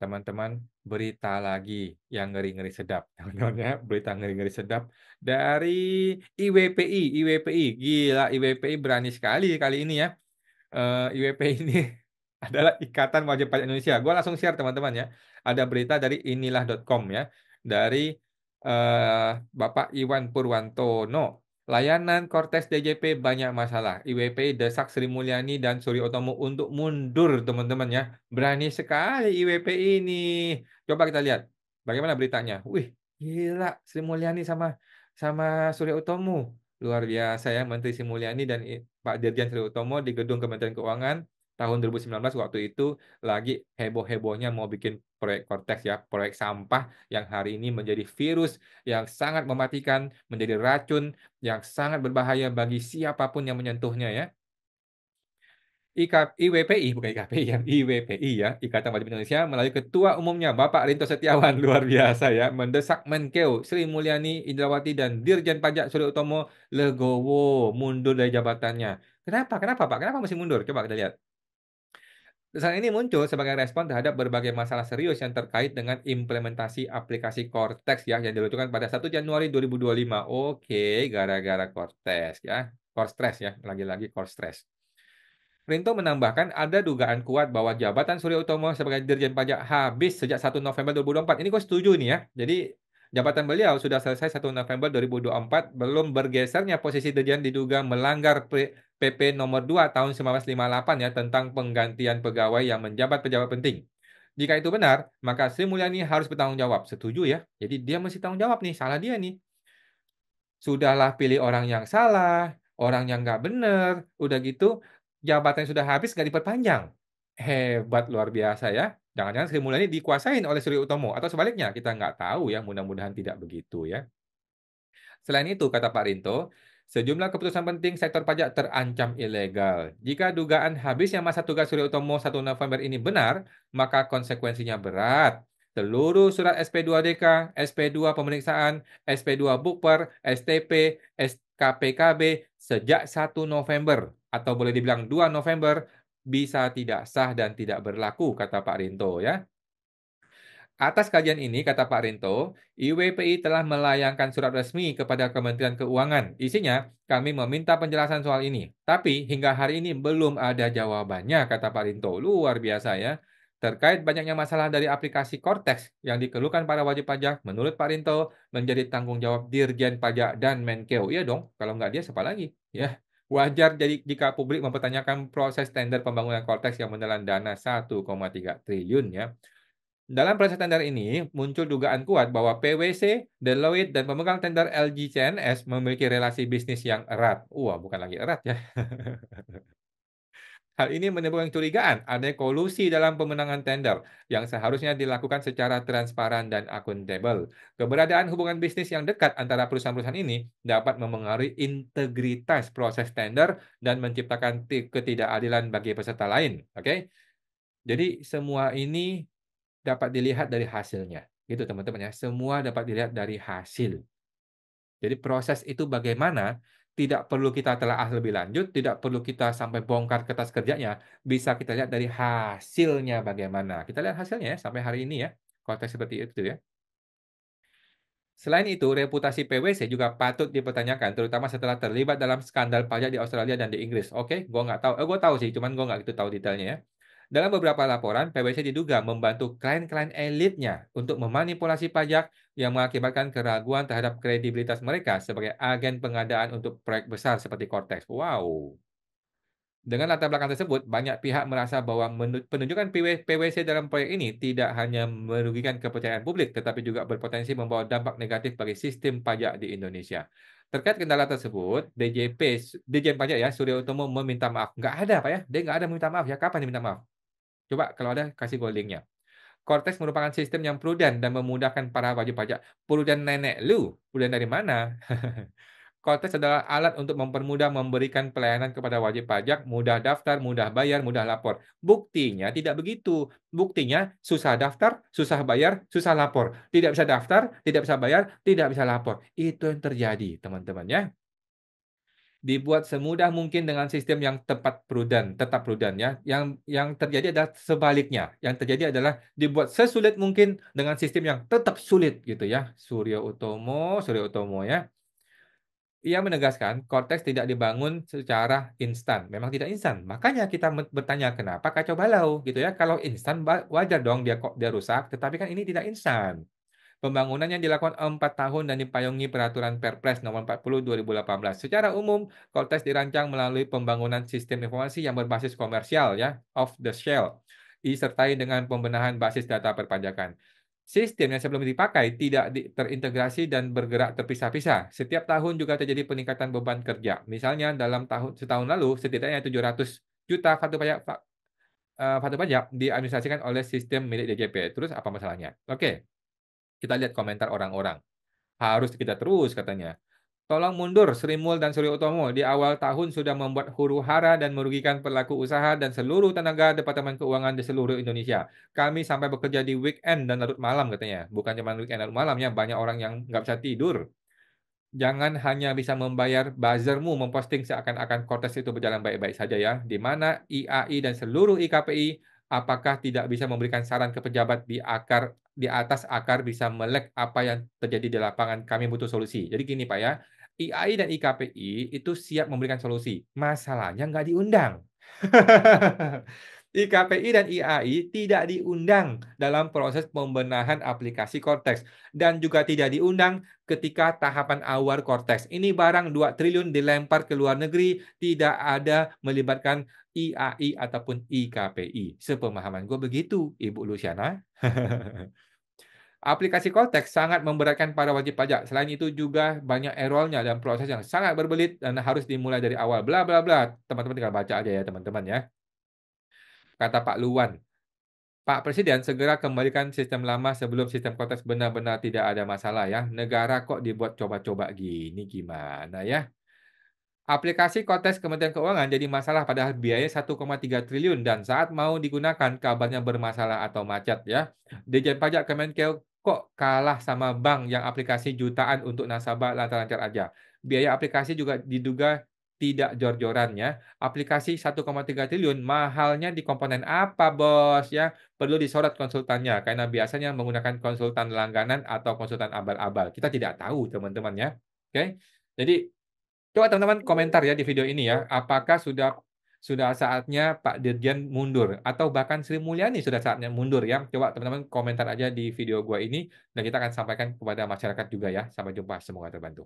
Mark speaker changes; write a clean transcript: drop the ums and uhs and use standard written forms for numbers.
Speaker 1: teman-teman, berita lagi yang ngeri-ngeri sedap, teman-teman ya, berita ngeri-ngeri sedap dari IWPI IWPI. Gila, IWPI berani sekali kali ini ya. IWPI ini adalah Ikatan Wajib Pajak Indonesia. Gua langsung share teman-teman ya. Ada berita dari inilah.com ya, dari Bapak Iwan Purwantono. Layanan Kortes DJP banyak masalah. IWPI desak Sri Mulyani dan Surya Utomo untuk mundur, teman-teman ya. Berani sekali IWPI ini. Coba kita lihat bagaimana beritanya. Wih, gila, Sri Mulyani sama sama Surya Utomo. Luar biasa ya, Menteri Sri Mulyani dan Pak Dirjen Surya Utomo di gedung Kementerian Keuangan tahun 2019 waktu itu lagi heboh-hebohnya mau bikin proyek Kortex ya, proyek sampah yang hari ini menjadi virus yang sangat mematikan, menjadi racun yang sangat berbahaya bagi siapapun yang menyentuhnya ya. IWPI, bukan IKPI ya, IWPI ya, Ikatan Wajib Indonesia melalui Ketua Umumnya Bapak Rinto Setiawan, luar biasa ya, mendesak Menkeu Sri Mulyani Indrawati dan Dirjen Pajak Surya Utomo legowo mundur dari jabatannya. Kenapa? Kenapa Pak? Kenapa mesti mundur? Coba kita lihat. Desakan ini muncul sebagai respon terhadap berbagai masalah serius yang terkait dengan implementasi aplikasi Cortex ya yang diluncurkan pada 1 Januari 2025. Oke, gara-gara Cortex ya. Corstress ya, lagi-lagi Corstress. Rinto menambahkan ada dugaan kuat bahwa jabatan Surya Utomo sebagai Dirjen Pajak habis sejak 1 November 2024. Ini gue setuju nih ya. Jadi jabatan beliau sudah selesai 1 November 2024, belum bergesernya posisi Dirjen diduga melanggar PP nomor 2 tahun 1958 ya tentang penggantian pegawai yang menjabat pejabat penting. Jika itu benar, maka Sri Mulyani harus bertanggung jawab. Setuju ya. Jadi dia mesti tanggung jawab nih, salah dia nih. Sudahlah pilih orang yang salah, orang yang nggak benar, udah gitu jabatan sudah habis nggak diperpanjang. Hebat luar biasa ya. Jangan-jangan Sri Mulyani dikuasain oleh Surya Utomo atau sebaliknya, kita nggak tahu ya, mudah-mudahan tidak begitu ya. Selain itu, kata Pak Rinto, sejumlah keputusan penting sektor pajak terancam ilegal. Jika dugaan habisnya masa tugas Surya Utomo 1 November ini benar, maka konsekuensinya berat. Seluruh surat SP2DK, SP2 pemeriksaan, SP2 Bukper, STP, SKPKB sejak 1 November atau boleh dibilang 2 November bisa tidak sah dan tidak berlaku, kata Pak Rinto ya. Atas kajian ini, kata Pak Rinto, IWPI telah melayangkan surat resmi kepada Kementerian Keuangan. Isinya, kami meminta penjelasan soal ini. Tapi hingga hari ini belum ada jawabannya, kata Pak Rinto. Luar biasa ya. Terkait banyaknya masalah dari aplikasi Cortex yang dikeluhkan para wajib pajak, menurut Pak Rinto, menjadi tanggung jawab Dirjen Pajak dan Menkeu. Iya dong, kalau nggak dia siapa lagi? Ya, wajar jadi jika publik mempertanyakan proses tender pembangunan Cortex yang menelan dana 1,3 triliun ya. Dalam proses tender ini, muncul dugaan kuat bahwa PwC, Deloitte, dan pemegang tender LG CNS memiliki relasi bisnis yang erat. Wah, bukan lagi erat ya. Hal ini menimbulkan kecurigaan adanya kolusi dalam pemenangan tender yang seharusnya dilakukan secara transparan dan akuntabel. Keberadaan hubungan bisnis yang dekat antara perusahaan-perusahaan ini dapat memengaruhi integritas proses tender dan menciptakan ketidakadilan bagi peserta lain. Oke? Jadi semua ini dapat dilihat dari hasilnya. Gitu teman-teman ya. Semua dapat dilihat dari hasil. Jadi proses itu bagaimana, tidak perlu kita telaah lebih lanjut, tidak perlu kita sampai bongkar kertas kerjanya, bisa kita lihat dari hasilnya bagaimana. Kita lihat hasilnya ya, sampai hari ini ya, konteks seperti itu ya. Selain itu, reputasi PwC juga patut dipertanyakan, terutama setelah terlibat dalam skandal pajak di Australia dan di Inggris. Oke, gue nggak tahu, gue tahu sih, cuman gue nggak gitu tahu detailnya ya. Dalam beberapa laporan, PwC diduga membantu klien-klien elitnya untuk memanipulasi pajak yang mengakibatkan keraguan terhadap kredibilitas mereka sebagai agen pengadaan untuk proyek besar seperti Cortex. Wow. Dengan latar belakang tersebut, banyak pihak merasa bahwa penunjukan PwC dalam proyek ini tidak hanya merugikan kepercayaan publik, tetapi juga berpotensi membawa dampak negatif bagi sistem pajak di Indonesia. Terkait kendala tersebut, Dirjen Pajak ya, Surya Utomo meminta maaf. Nggak ada, Pak ya. Dia nggak ada meminta maaf ya. Kapan dia minta maaf? Coba kalau ada, kasih gue linknya. Cortex merupakan sistem yang prudent dan memudahkan para wajib pajak. Prudent nenek lu? Prudent dari mana? Cortex adalah alat untuk mempermudah memberikan pelayanan kepada wajib pajak, mudah daftar, mudah bayar, mudah lapor. Buktinya tidak begitu. Buktinya susah daftar, susah bayar, susah lapor. Tidak bisa daftar, tidak bisa bayar, tidak bisa lapor. Itu yang terjadi, teman-teman ya. Dibuat semudah mungkin dengan sistem yang tetap prudent ya. Yang terjadi adalah sebaliknya. Yang terjadi adalah dibuat sesulit mungkin dengan sistem yang tetap sulit gitu ya. Suryo Utomo ya. Ia menegaskan korteks tidak dibangun secara instan. Memang tidak instan. Makanya kita bertanya kenapa kacau balau gitu ya. Kalau instan wajar dong dia rusak, tetapi kan ini tidak instan. Pembangunannya dilakukan 4 tahun dan dipayungi peraturan Perpres nomor 40 2018. Secara umum, Kortes dirancang melalui pembangunan sistem informasi yang berbasis komersial ya, off the shelf, disertai dengan pembenahan basis data perpajakan. Sistem yang sebelum dipakai tidak terintegrasi dan bergerak terpisah-pisah. Setiap tahun juga terjadi peningkatan beban kerja. Misalnya dalam setahun lalu setidaknya 700 juta faktur pajak diadministrasikan oleh sistem milik DJP. Terus apa masalahnya? Oke. Kita lihat komentar orang-orang. Harus kita terus katanya. Tolong mundur Sri Mul dan Suryo Utomo. Di awal tahun sudah membuat huru-hara dan merugikan pelaku usaha dan seluruh tenaga Departemen Keuangan di seluruh Indonesia. Kami sampai bekerja di weekend dan larut malam katanya. Bukan cuma weekend larut malam ya, banyak orang yang nggak bisa tidur. Jangan hanya bisa membayar buzzermu memposting seakan-akan Kortes itu berjalan baik-baik saja ya. Di mana IAI dan seluruh IKPI apakah tidak bisa memberikan saran ke pejabat di atas akar bisa melek apa yang terjadi di lapangan. Kami butuh solusi. Jadi gini Pak ya, IAI dan IKPI itu siap memberikan solusi. Masalahnya nggak diundang. IKPI dan IAI tidak diundang dalam proses pembenahan aplikasi Cortex dan juga tidak diundang ketika tahapan awal Cortex. Ini barang 2 triliun dilempar ke luar negeri, tidak ada melibatkan IAI ataupun IKPI. Sepemahaman gue begitu, Ibu Luciana. Aplikasi Cortex sangat memberatkan para wajib pajak. Selain itu juga banyak errornya dan proses yang sangat berbelit dan harus dimulai dari awal. Bla bla bla. Teman-teman tinggal baca aja ya teman-teman ya. Kata Pak Luwan, Pak Presiden segera kembalikan sistem lama sebelum sistem Cortex benar-benar tidak ada masalah ya. Negara kok dibuat coba-coba gini gimana ya? Aplikasi Cortex Kementerian Keuangan jadi masalah padahal biaya 1,3 triliun dan saat mau digunakan kabarnya bermasalah atau macet ya. Dirjen Pajak Kemenkeu kok kalah sama bank yang aplikasi jutaan untuk nasabah lancar-lancar aja. Biaya aplikasi juga diduga tidak jor-jorannya. Aplikasi 1,3 triliun mahalnya di komponen apa bos ya? Perlu disorot konsultannya karena biasanya menggunakan konsultan langganan atau konsultan abal-abal. Kita tidak tahu teman-teman ya. Oke. Jadi coba teman-teman komentar ya di video ini ya, apakah sudah saatnya Pak Dirjen mundur atau bahkan Sri Mulyani sudah saatnya mundur ya. Coba teman-teman komentar aja di video gua ini dan kita akan sampaikan kepada masyarakat juga ya. Sampai jumpa, semoga terbantu.